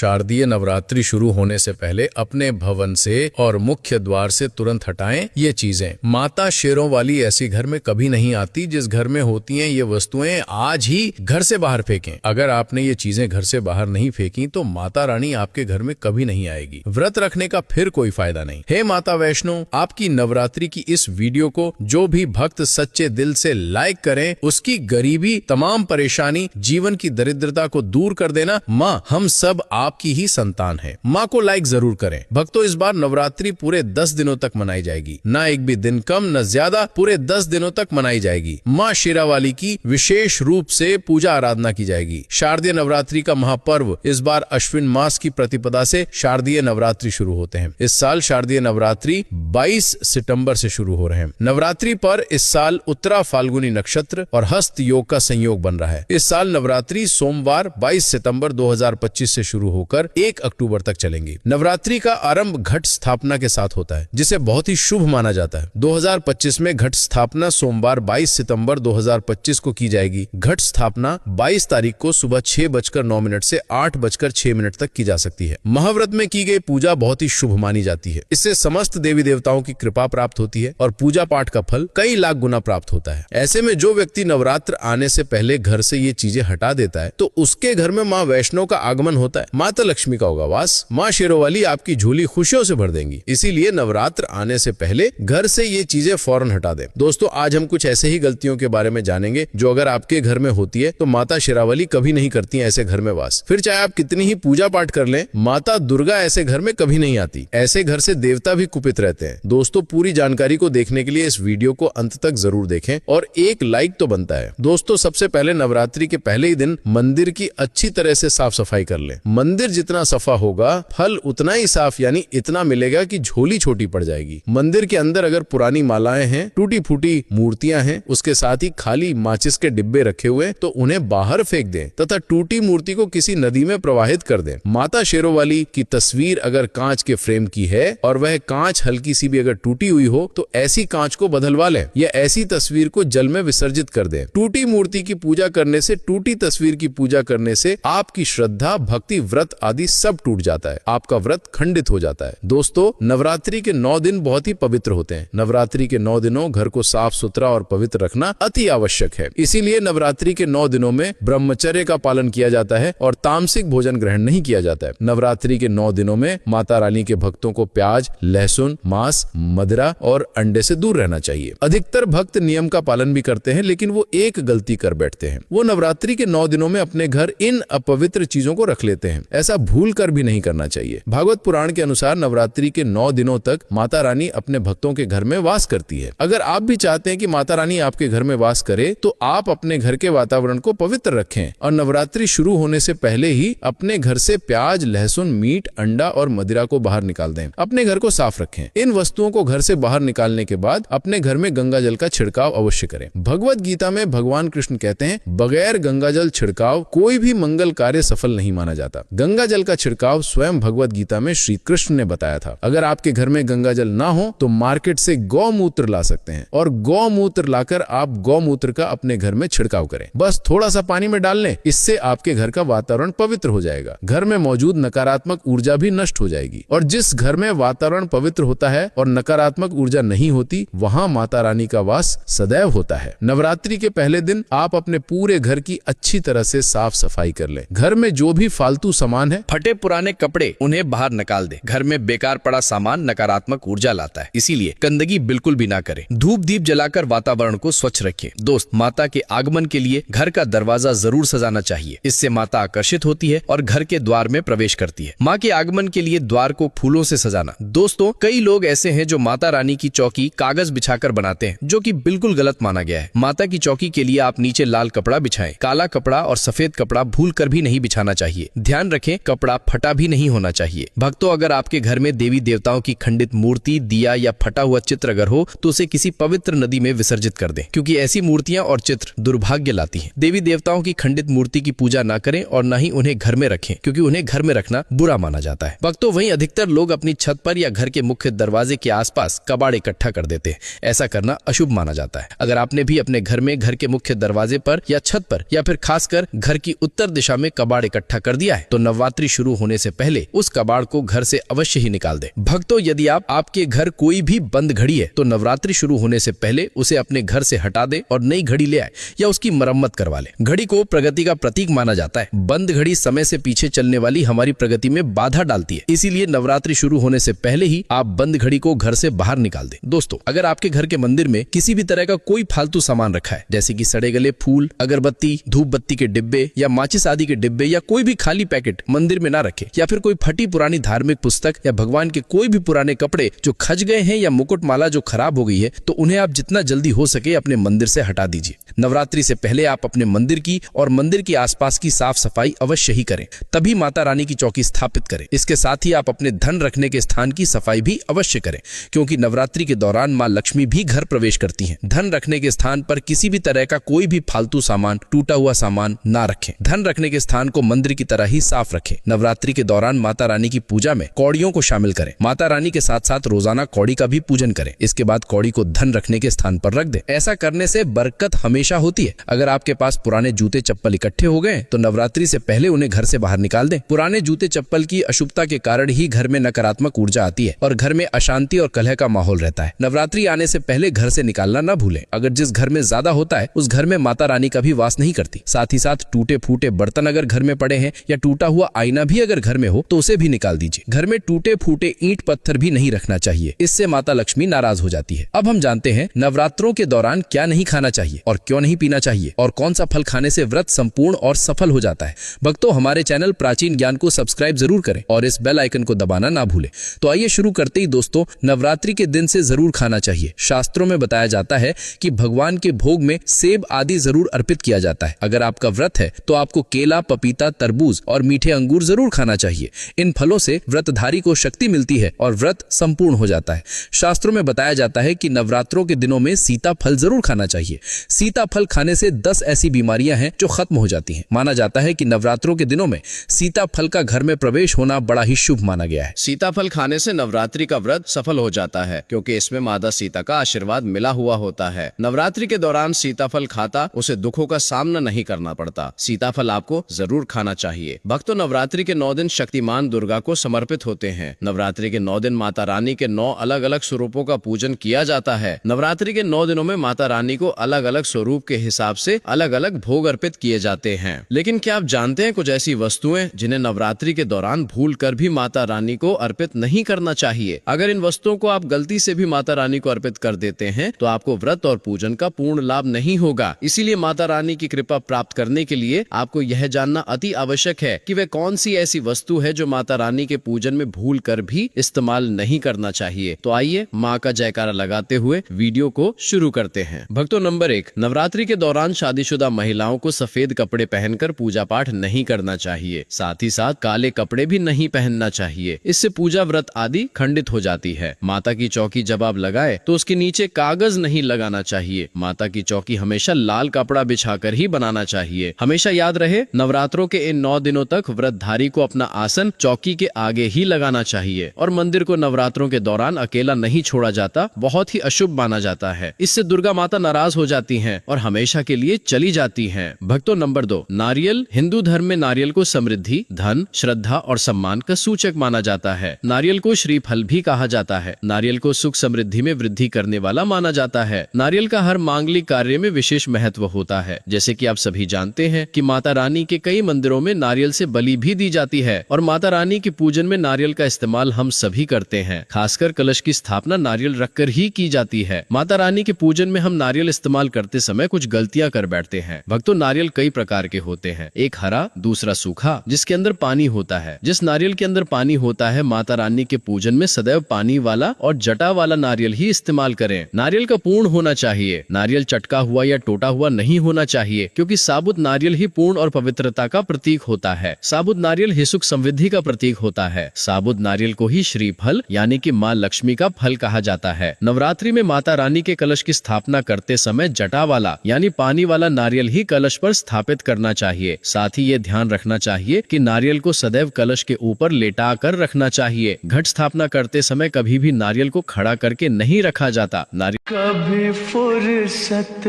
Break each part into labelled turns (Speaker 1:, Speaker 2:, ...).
Speaker 1: शारदीय नवरात्रि शुरू होने से पहले अपने भवन से और मुख्य द्वार से तुरंत हटाएं ये चीजें। माता शेरों वाली ऐसी घर में कभी नहीं आती। जिस घर में होती हैं ये वस्तुएं आज ही घर से बाहर फेंकें। अगर आपने ये चीजें घर से बाहर नहीं फेंकी तो माता रानी आपके घर में कभी नहीं आएगी। व्रत रखने का फिर कोई फायदा नहीं। हे माता वैष्णो, आपकी नवरात्रि की इस वीडियो को जो भी भक्त सच्चे दिल से लाइक करें उसकी गरीबी, तमाम परेशानी, जीवन की दरिद्रता को दूर कर देना। माँ, हम सब आपकी ही संतान हैं। माँ को लाइक जरूर करें। भक्तों, इस बार नवरात्रि पूरे 10 दिनों तक मनाई जाएगी। ना एक भी दिन कम न ज्यादा, पूरे 10 दिनों तक मनाई जाएगी। माँ शेरावाली की विशेष रूप से पूजा आराधना की जाएगी। शारदीय नवरात्रि का महापर्व इस बार अश्विन मास की प्रतिपदा से शारदीय नवरात्रि शुरू होते हैं। इस साल शारदीय नवरात्रि 22 सितंबर से शुरू हो रहे हैं। नवरात्रि पर इस साल उत्तरा फाल्गुनी नक्षत्र और हस्त योग का संयोग बन रहा है। इस साल नवरात्रि सोमवार 22 सितंबर 2025 से शुरू होकर 1 अक्टूबर तक चलेंगी। नवरात्रि का आरंभ घट स्थापना के साथ होता है, जिसे बहुत ही शुभ माना जाता है। 2025 में घट स्थापना सोमवार 22 सितंबर 2025 को की जाएगी। घट स्थापना 22 तारीख को सुबह 6:09 से 8:06 तक की जा सकती है। महाव्रत में की गई पूजा बहुत ही शुभ मानी जाती है। इससे समस्त देवी देवताओं की कृपा प्राप्त होती है और पूजा पाठ का फल कई लाख गुना प्राप्त होता है। ऐसे में जो व्यक्ति नवरात्र आने से पहले घर से ये चीजें हटा देता है तो उसके घर में माँ वैष्णो का आगमन होता है। माता लक्ष्मी का होगा वास। माँ शेरोवाली आपकी झोली खुशियों से भर देंगी। इसीलिए नवरात्र आने से पहले घर से ये चीजें फौरन हटा दें। दोस्तों, आज हम कुछ ऐसे ही गलतियों के बारे में जानेंगे जो अगर आपके घर में होती है तो माता शेरावाली कभी नहीं करती है ऐसे घर में वास। फिर चाहे आप कितनी ही पूजा पाठ कर लें, माता दुर्गा ऐसे घर में कभी नहीं आती। ऐसे घर से देवता भी कुपित रहते हैं। दोस्तों, पूरी जानकारी को देखने के लिए इस वीडियो को अंत तक जरूर देखें और एक लाइक तो बनता है। दोस्तों, सबसे पहले नवरात्रि के पहले ही दिन मंदिर की अच्छी तरह से साफ सफाई कर लें। मंदिर जितना सफा होगा फल उतना ही साफ, यानी इतना मिलेगा कि झोली छोटी पड़ जाएगी। मंदिर के अंदर अगर पुरानी मालाएं हैं, टूटी फूटी मूर्तियां हैं, उसके साथ ही खाली माचिस के डिब्बे रखे हुए, तो उन्हें बाहर फेंक दें तथा टूटी मूर्ति को किसी नदी में प्रवाहित कर दें। माता शेरोवाली की तस्वीर अगर कांच के फ्रेम की है और वह कांच हल्की सी भी अगर टूटी हुई हो तो ऐसी कांच को बदलवा लें या ऐसी तस्वीर को जल में विसर्जित कर दें। टूटी मूर्ति की पूजा करने से, टूटी तस्वीर की पूजा करने से आपकी श्रद्धा, भक्ति, व्रत आदि सब टूट जाता है। आपका व्रत खंडित हो जाता है। दोस्तों, नवरात्रि के 9 दिन बहुत ही पवित्र होते हैं। नवरात्रि के 9 दिनों घर को साफ सुथरा और पवित्र रखना अति आवश्यक है। इसीलिए नवरात्रि के 9 दिनों में ब्रह्मचर्य का पालन किया जाता है और तामसिक भोजन ग्रहण नहीं किया जाता है। नवरात्रि के 9 दिनों में माता रानी के भक्तों को प्याज, लहसुन, मांस, मदिरा और अंडे से दूर रहना चाहिए। अधिकतर भक्त नियम का पालन भी करते हैं, लेकिन वो एक गलती कर बैठते हैं। वो नवरात्रि के 9 दिनों में अपने घर इन अपवित्र चीजों को रख लेते हैं। ऐसा भूल कर भी नहीं करना चाहिए। भागवत पुराण के अनुसार नवरात्रि के 9 दिनों तक माता रानी अपने भक्तों के घर में वास करती है। अगर आप भी चाहते हैं कि माता रानी आपके घर में वास करे तो आप अपने घर के वातावरण को पवित्र रखें और नवरात्रि शुरू होने से पहले ही अपने घर से प्याज, लहसुन, मीट, अंडा और मदिरा को बाहर निकाल दें। अपने घर को साफ रखें। इन वस्तुओं को घर से बाहर निकालने के बाद अपने घर में गंगा जल का छिड़काव अवश्य करें। भगवत गीता में भगवान कृष्ण कहते हैं, बगैर गंगा जल छिड़काव कोई भी मंगल कार्य सफल नहीं माना जाता। गंगा जल का छिड़काव स्वयं भगवत गीता में श्री कृष्ण ने बताया था। अगर आपके घर में गंगा जल ना हो तो मार्केट से गौमूत्र ला सकते हैं और गौमूत्र लाकर आप गौमूत्र का अपने घर में छिड़काव करें। बस थोड़ा सा पानी में डाल लें। इससे आपके घर का वातावरण पवित्र हो जाएगा। घर में मौजूद नकारात्मक ऊर्जा भी नष्ट हो जाएगी और जिस घर में वातावरण पवित्र होता है और नकारात्मक ऊर्जा नहीं होती, वहाँ माता रानी का वास सदैव होता है। नवरात्रि के पहले दिन आप अपने पूरे घर की अच्छी तरह से साफ सफाई कर लें। घर में जो भी फालतू सामान है,
Speaker 2: फटे पुराने कपड़े, उन्हें बाहर निकाल दें। घर में बेकार पड़ा सामान नकारात्मक ऊर्जा लाता है, इसीलिए गंदगी बिल्कुल भी ना करें। धूप दीप जलाकर वातावरण को स्वच्छ रखें। दोस्त, माता के आगमन के लिए घर का दरवाजा जरूर सजाना चाहिए। इससे माता आकर्षित होती है और घर के द्वार में प्रवेश करती है। माँ के आगमन के लिए द्वार को फूलों से सजाना। दोस्तों, कई लोग ऐसे हैं जो माता रानी की चौकी कागज बिछाकर बनाते हैं, जो कि बिल्कुल गलत माना गया है। माता की चौकी के लिए आप नीचे लाल कपड़ा बिछाएं। काला कपड़ा और सफेद कपड़ा भूल कर भी नहीं बिछाना चाहिए। ध्यान रखें, कपड़ा फटा भी नहीं होना चाहिए। भक्तों, अगर आपके घर में देवी देवताओं की खंडित मूर्ति, दिया या फटा हुआ चित्र अगर हो तो उसे किसी पवित्र नदी में विसर्जित कर दें, क्योंकि ऐसी मूर्तियां और चित्र दुर्भाग्य लाती हैं। देवी देवताओं की खंडित मूर्ति की पूजा न करें और न ही उन्हें घर में रखें, क्योंकि उन्हें घर में रखना बुरा माना जाता है। भक्तों, वहीं अधिकतर लोग अपनी छत पर या घर के मुख्य दरवाजे के आसपास कबाड़ इकट्ठा कर देते हैं। ऐसा करना अशुभ माना जाता है। अगर आपने भी अपने घर में घर के मुख्य दरवाजे पर या छत पर या फिर खासकर घर की उत्तर दिशा में कबाड़ इकट्ठा कर दिया है तो नवरात्रि शुरू होने से पहले उस कबाड़ को घर से अवश्य ही निकाल दें। भक्तों, यदि आपके घर कोई भी बंद घड़ी है तो नवरात्रि शुरू होने से पहले उसे अपने घर से हटा दे और नई घड़ी ले आए या उसकी मरम्मत करवा ले। घड़ी को प्रगति का प्रतीक माना जाता है। बंद घड़ी समय से पीछे चलने वाली हमारी प्रगति में बाधा डालती है, इसीलिए नवरात्रि शुरू होने से पहले ही आप बंद घड़ी को घर से बाहर निकाल दें। दोस्तों, अगर आपके घर के मंदिर में किसी भी तरह का कोई फालतू सामान रखा है, जैसे कि सड़े गले फूल, अगरबत्ती, धूप बत्ती के डिब्बे या माचिस आदि के डिब्बे या कोई भी खाली पैकेट मंदिर में ना रखे, या फिर कोई फटी पुरानी धार्मिक पुस्तक या भगवान के कोई भी पुराने कपड़े जो खज गए हैं या मुकुट माला जो खराब हो गई है, तो उन्हें आप जितना जल्दी हो सके अपने मंदिर से हटा दीजिए। नवरात्रि से पहले आप अपने मंदिर की और मंदिर के आसपास की साफ सफाई अवश्य ही करें, तभी माता रानी की चौकी स्थापित करें। इसके साथ ही आप अपने धन रखने के स्थान की सफाई भी अवश्य करें, क्योंकि नवरात्रि के दौरान मां लक्ष्मी भी घर प्रवेश करती हैं। धन रखने के स्थान पर किसी भी तरह का कोई भी फालतू सामान, टूटा हुआ सामान ना रखें। धन रखने के स्थान को मंदिर की तरह ही साफ रखें। नवरात्रि के दौरान माता रानी की पूजा में कौड़ियों को शामिल करें। माता रानी के साथ साथ रोजाना कौड़ी का भी पूजन करें। इसके बाद कौड़ी को धन रखने के स्थान पर रख दें। ऐसा करने से बरकत हमेशा होती है। अगर आपके पास पुराने जूते चप्पल इकट्ठे हो गए तो नवरात्रि से पहले उन्हें घर से बाहर निकाल दें। पुराने जूते चप्पल की अशुभता के कारण ही घर में नकारात्मक ऊर्जा आती है और घर में अशांति और कलह का माहौल रहता है। नवरात्रि आने से पहले घर से निकालना न भूलें। अगर जिस घर में ज्यादा होता है उस घर में माता रानी का भी वास नहीं करती। साथ ही साथ टूटे फूटे बर्तन अगर घर में पड़े हैं या टूटा हुआ आईना भी अगर घर में हो तो उसे भी निकाल दीजिए। घर में टूटे फूटे ईंट पत्थर भी नहीं रखना चाहिए, इससे माता लक्ष्मी नाराज हो जाती है। अब हम जानते हैं नवरात्रों के दौरान क्या नहीं खाना चाहिए और क्यों नहीं पीना चाहिए और कौन सा फल खाने से व्रत संपूर्ण और सफल हो जाता है। भक्तों, हमारे चैनल प्राचीन ज्ञान को सब्सक्राइब जरूर करें और इस बेल आइकन को दबाना ना भूलें। तो आइए शुरू करते ही दोस्तों, नवरात्रि के दिन से जरूर खाना चाहिए। शास्त्रों में बताया जाता है कि भगवान के भोग में सेब आदि जरूर अर्पित किया जाता है। अगर आपका व्रत है तो आपको केला, पपीता, तरबूज और मीठे अंगूर जरूर खाना चाहिए। इन फलों से व्रतधारी को शक्ति मिलती है और व्रत संपूर्ण हो जाता है। शास्त्रों में बताया जाता है कि नवरात्रों के दिनों में सीता फल जरूर खाना चाहिए। सीता फल खाने से 10 ऐसी बीमारियां हैं जो खत्म हो जाती हैं। माना जाता है कि नवरात्रों के दिनों में सीता फल का घर में प्रवेश होना बड़ा ही शुभ माना गया है।
Speaker 3: सीताफल खाने से नवरात्रि का व्रत सफल हो जाता है, क्योंकि इसमें माता सीता का आशीर्वाद मिला हुआ होता है। नवरात्रि के दौरान सीताफल खाता उसे दुखों का सामना नहीं करना पड़ता। सीताफल आपको जरूर खाना चाहिए। भक्तों, नवरात्रि के 9 दिन शक्तिमान दुर्गा को समर्पित होते हैं। नवरात्रि के 9 दिन माता रानी के 9 अलग अलग स्वरूपों का पूजन किया जाता है। नवरात्रि के 9 दिनों में माता रानी को अलग अलग स्वरूप के हिसाब से अलग अलग भोग अर्पित किए जाते हैं। लेकिन क्या आप जानते हैं कुछ ऐसी वस्तुएं जिन्हें नवरात्रि के दौरान भूल कर भी माता रानी को अर्पित नहीं करना चाहिए। अगर इन वस्तुओं को आप गलती से भी माता रानी को अर्पित कर देते हैं तो आपको व्रत और पूजन का पूर्ण लाभ नहीं होगा। इसीलिए माता रानी की कृपा प्राप्त करने के लिए आपको यह जानना अति आवश्यक है कि वह कौन सी ऐसी वस्तु है जो माता रानी के पूजन में भूल कर भी इस्तेमाल नहीं करना चाहिए। तो आइए माँ का जयकारा लगाते हुए वीडियो को शुरू करते हैं। भक्तों, नंबर 1, नवरात्रि के दौरान शादीशुदा महिलाओं को सफेद कपड़े पहनकर पूजा पाठ नहीं करना चाहिए। साथ ही साथ काले कपड़े भी नहीं पहनना चाहिए। इससे पूजा व्रत आदि खंडित हो जाती है। माता की चौकी जब आप लगाए तो उसके नीचे कागज नहीं लगाना चाहिए। माता की चौकी हमेशा लाल कपड़ा बिछाकर ही बनाना चाहिए। हमेशा याद रहे, नवरात्रों के इन 9 दिनों तक व्रतधारी को अपना आसन चौकी के आगे ही लगाना चाहिए और मंदिर को नवरात्रों के दौरान अकेला नहीं छोड़ा जाता। बहुत ही अशुभ माना जाता है। इससे दुर्गा माता नाराज हो जाती हैं और हमेशा के लिए चली जाती हैं। भक्तों, नंबर 2, नारियल। हिंदू धर्म में नारियल को समृद्धि, धन, श्रद्धा और सम्मान का सूचक माना जाता है। नारियल को श्रीफल भी कहा जाता है। नारियल को सुख समृद्धि में वृद्धि करने वाला माना जाता है। नारियल का हर मांगलिक कार्य में विशेष महत्व होता है। जैसे कि आप सभी जानते हैं कि माता रानी के कई मंदिरों में नारियल से बलि भी दी जाती है और माता रानी के पूजन में नारियल का इस्तेमाल हम सभी करते हैं। खासकर कलश की स्थापना नारियल रखकर ही की जाती है। माता रानी के पूजन में हम नारियल इस्तेमाल करते समय कुछ गलतियां कर बैठते हैं। भक्तों, नारियल कई प्रकार के होते हैं। एक हरा, दूसरा सूखा, जिसके अंदर पानी होता है। जिस नारियल के अंदर पानी होता है, माता रानी के पूजन में सदैव पानी वाला और जटा वाला नारियल ही इस्तेमाल करें। नारियल का पूर्ण होना चाहिए। नारियल चटका हुआ या टूटा हुआ नहीं होना चाहिए, क्योंकि साबुत नारियल ही पूर्ण और पवित्रता का प्रतीक होता है। साबुत नारियल ही सुख समृद्धि का प्रतीक होता है। साबुत नारियल को ही श्रीफल यानी कि माँ लक्ष्मी का फल कहा जाता है। नवरात्रि में माता रानी के कलश की स्थापना करते समय जटा वाला यानी पानी वाला नारियल ही कलश पर स्थापित करना चाहिए। साथ ही ये ध्यान रखना चाहिए कि नारियल को सदैव कलश के ऊपर लेटा कर रखना चाहिए। घट स्थापना करते समय कभी भी नारियल को खड़ा करके नहीं रखा जाता।
Speaker 4: कभी फुर्सत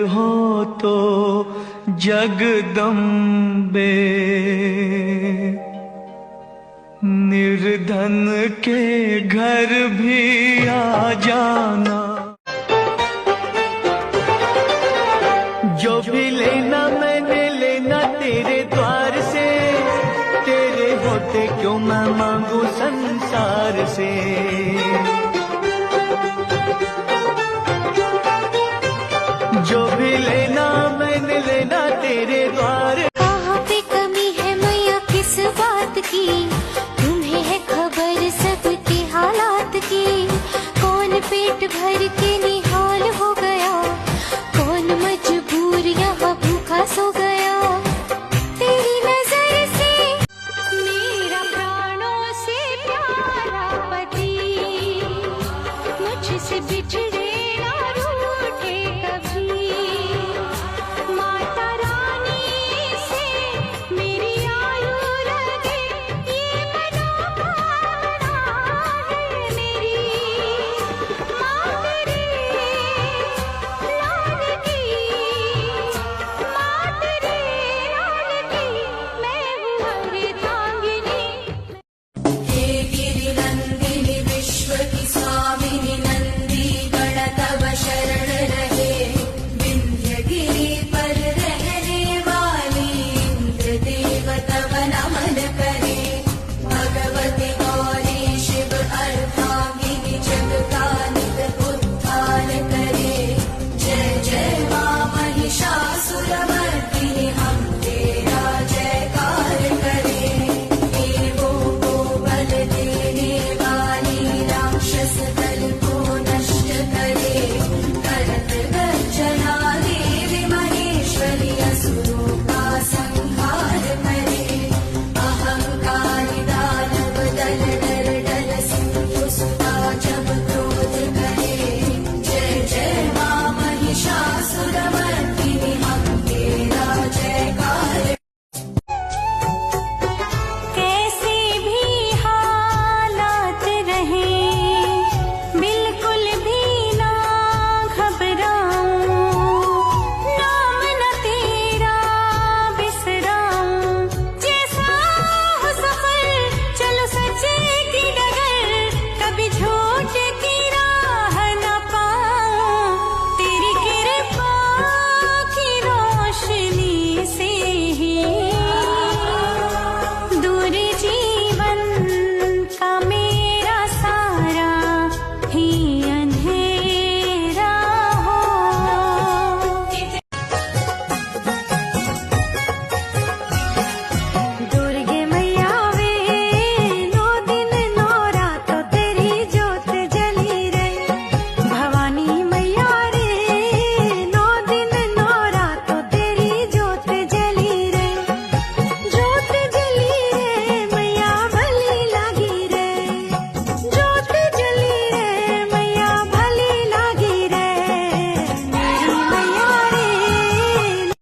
Speaker 4: हो तो जगदम्बे निर्धन के घर भी आ जाना। जो भी लेना मैंने लेना तेरे द्वार से, तेरे होते क्यों मैं मांगू संसार से। जो भी लेना मैंने लेना तेरे द्वार।
Speaker 5: कहाँ पे कमी है मैया किस बात की,